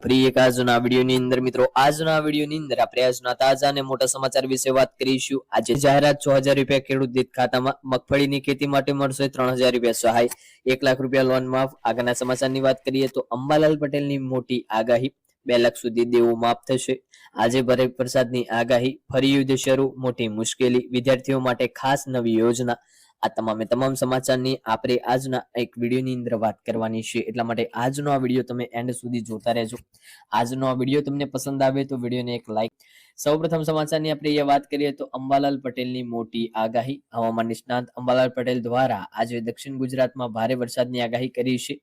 Free એક આજના વિડીયોની અંદર મિત્રો આજના વિડીયોની અંદર આપણે આજના તાજા અને મોટા સમાચાર વિશે વાત કરીશું। આજે જાહેરાત 6000 રૂપિયા ખેડૂત દીઠ ખાતામાં, મગફળીની ખેતી માટે મળશે 3000 રૂપિયા સહાય, 1 લાખ રૂપિયા લોન માફ। આગળના સમાચારની વાત કરીએ તો અંબાલાલ પટેલની મોટી આગાહી, 2 લાખ સુધી દેવું માફ થશે। આજે ભારે વરસાદની આગાહી, ફરી યુદ્ધ શરૂ, મોટી મુશ્કેલી, વિદ્યાર્થીઓ માટે ખાસ નવી યોજના। આ તમામ સમાચારની આપણે આજના એક વિડીયોની અંદર વાત કરવાની છે, એટલા માટે આજનો આ વિડીયો તમે એન્ડ સુધી જોતા રહેજો। આજનો આ વિડીયો તમને પસંદ આવે તો વિડીયોને એક લાઈક। સૌપ્રથમ સમાચારની આપણે એ વાત કરીએ તો અંબાલાલ પટેલની મોટી આગાહી, હવામાન નિષ્ણાત અંબાલાલ પટેલ દ્વારા આજે દક્ષિણ ગુજરાતમાં ભારે વરસાદની આગાહી કરી છે,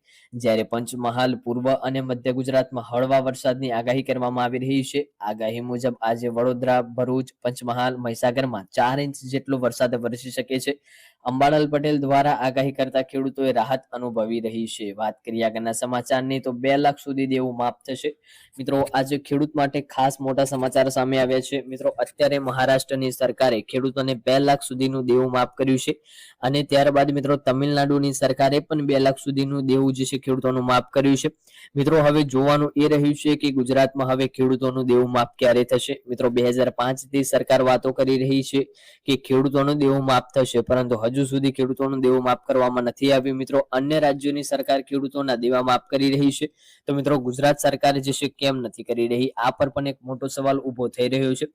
જ્યારે પંચમહાલ, પૂર્વ અને મધ્ય ગુજરાતમાં હળવા વરસાદની આગાહી કરવામાં આવી રહી છે। આગાહી મુજબ આજે વડોદરા, ભરૂચ, પંચમહાલ, મહીસાગરમાં 4 ઇંચ જેટલો વરસાદ વરસી શકે છે। અંબાલાલ પટેલ દ્વારા આગાહી કરતા ખેડૂતોએ રાહત અનુભવી રહી છે। વાત કરીએ આગળના સમાચારની તો 2 લાખ સુધી દેવું માફ થશે। મિત્રો આજે ખેડૂત માટે ખાસ મોટા સમાચાર સામે આવ્યા છે। મિત્રો અત્યારે મહારાષ્ટ્રની સરકારે ખેડૂતોને 2 લાખ સુધીનું દેવું માફ કર્યું છે, અને ત્યારબાદ મિત્રો તમિલનાડુની સરકારે પણ 2 લાખ સુધીનું દેવું જે છે ખેડૂતોનું માફ કર્યું છે। મિત્રો હવે જોવાનું એ રહ્યું છે કે ગુજરાતમાં હવે ખેડૂતોનું દેવું માફ ક્યારે થશે। મિત્રો 2005 થી સરકાર વાતો કરી રહી છે કે ખેડૂતોનું દેવું માફ થશે, પરંતુ હજુ સુધી ખેડૂતોનું દેવું માફ કરવામાં નથી આવ્યું। મિત્રો અન્ય રાજ્યોની સરકાર ખેડૂતોના દેવા માફ કરી રહી છે, તો મિત્રો ગુજરાત સરકાર જે છે કેમ નથી કરી રહી, આ પર પણ એક મોટો સવાલ ઊભો થઈ રહ્યો છે।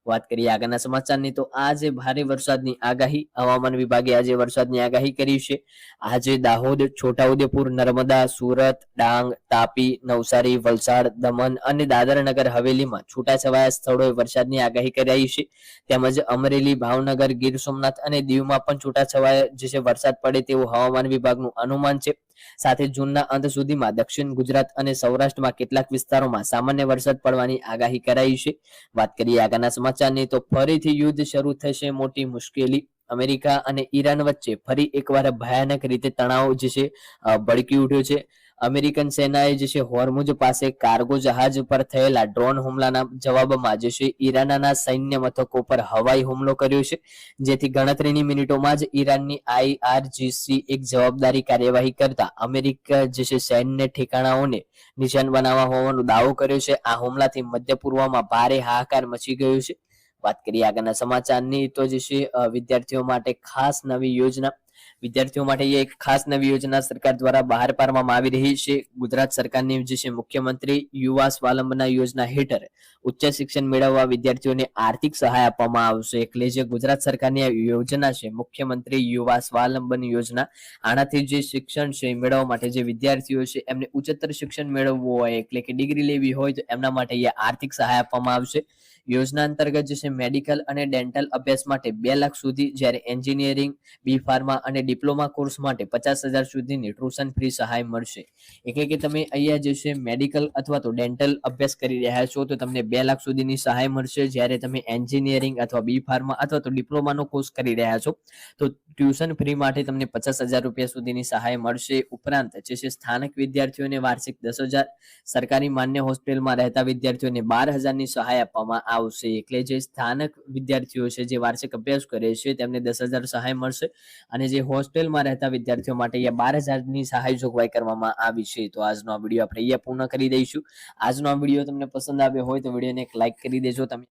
વાત કરીએ આગળના સમાચારની તો આજે ભારે વરસાદની આગાહી, હવામાન વિભાગે આજે વરસાદની આગાહી કરી છે। આજે દાહોદ, છોટાઉદેપુર, નર્મદા, સુરત, ડાંગ, તાપી, નવસારી, વલસાડ, દમણ અને દાદરા નગર હવેલીમાં છૂટાછવાયા સ્થળોએ વરસાદની આગાહી કરાઈ છે, તેમજ અમરેલી, ભાવનગર, ગીર સોમનાથ અને દીવમાં પણ છૂટાછવાયા જે છે વરસાદ પડે તેવું હવામાન વિભાગનું અનુમાન છે। સાથે જૂનના અંત સુધીમાં દક્ષિણ ગુજરાત અને સૌરાષ્ટ્રમાં કેટલાક વિસ્તારોમાં સામાન્ય વરસાદ પડવાની આગાહી કરાઈ છે। વાત કરીએ આગળના સમાચારની તો ફરીથી યુદ્ધ શરૂ થશે, મોટી મુશ્કેલી, અમેરિકા અને ઈરાન વચ્ચે ફરી એકવાર ભયાનક રીતે તણાવ જે છે ભડકી ઉઠ્યો છે। અમેરિકન સેનાએ જે છે હોર્મુઝ પાસે કાર્ગો જહાજ પર થયેલા ડ્રોન હુમલાના જવાબમાં જે છે ઈરાનના સૈન્ય મથકો પર હવાઈ હુમલો કર્યો છે, જેથી ગણતરીની મિનિટોમાં જ ઈરાનની IRGC એક જવાબદારી કાર્યવાહી કરતા અમેરિકા જે છે સૈન્ય ઠેકાણાઓને નિશાન બનાવવા હોવાનો દાવો કર્યો છે। આ હુમલાથી મધ્ય પૂર્વમાં ભારે હાહાકાર મચી ગયો છે। વાત કરીએ આગળના સમાચારની તો જે છે વિદ્યાર્થીઓ માટે ખાસ નવી યોજના, વિદ્યાર્થીઓ માટે એક ખાસ નવી યોજના સરકાર દ્વારા બહાર પાડવામાં આવી રહી છે। ગુજરાત સરકારની જે છે મુખ્યમંત્રી યુવા સ્વાવલંબન યોજના હેઠળ ઉચ્ચ શિક્ષણ મેળવવા વિદ્યાર્થીઓને આર્થિક સહાય આપવામાં આવશે। એટલે જે ગુજરાત સરકારની આ યોજના છે મુખ્યમંત્રી યુવા સ્વાવલંબન યોજના, આનાથી જે શિક્ષણ છે મેળવવા માટે જે વિદ્યાર્થીઓ છે એમને ઉચ્ચતર શિક્ષણ મેળવવું હોય, એટલે કે ડિગ્રી લેવી હોય, તો એમના માટે આર્થિક સહાય આપવામાં આવશે। યોજના અંતર્ગત જે છે મેડિકલ અને ડેન્ટલ અભ્યાસ માટે 2 લાખ સુધી, જ્યારે એન્જિનિયરિંગ, બી ફાર્મા અને ડિપ્લોમા કોર્સ માટે 50,000 સુધીની ટ્યુશન ફ્રી સહાય મળશે। એટલે કે તમે અહીંયા જે છે મેડિકલ અથવા તો ડેન્ટલ અભ્યાસ કરી રહ્યા છો તો તમને 2 લાખ સુધીની સહાય મળશે, જ્યારે તમે એન્જિનિયરિંગ અથવા બી ફાર્મા અથવા તો ડિપ્લોમાનો કોર્સ કરી રહ્યા છો તો ટ્યુશન ફ્રી માટે તમને 50,000 રૂપિયા સુધીની સહાય મળશે। ઉપરાંત જે છે સ્થાનિક વિદ્યાર્થીઓને વાર્ષિક 10,000, સરકારી માન્ય હોસ્ટેલમાં રહેતા વિદ્યાર્થીઓને 12,000ની સહાય આપવામાં આવશે। એટલે જે સ્થાનિક વિદ્યાર્થીઓ છે જે વાર્ષિક અભ્યાસ કરે છે તેમને 10,000 સહાય મળશે, અને જે હોસ્ટેલમાં રહેતા વિદ્યાર્થીઓ માટે 12,000ની સહાય જોગવાઈ કરવામાં આવી છે। તો આજનો આ વિડીયો આપણે અહીંયા પૂર્ણ કરી દઈશું। આજનો આ વિડીયો તમને પસંદ આવ્યો હોય તો વિડીયોને એક લાઈક કરી દેજો। તમે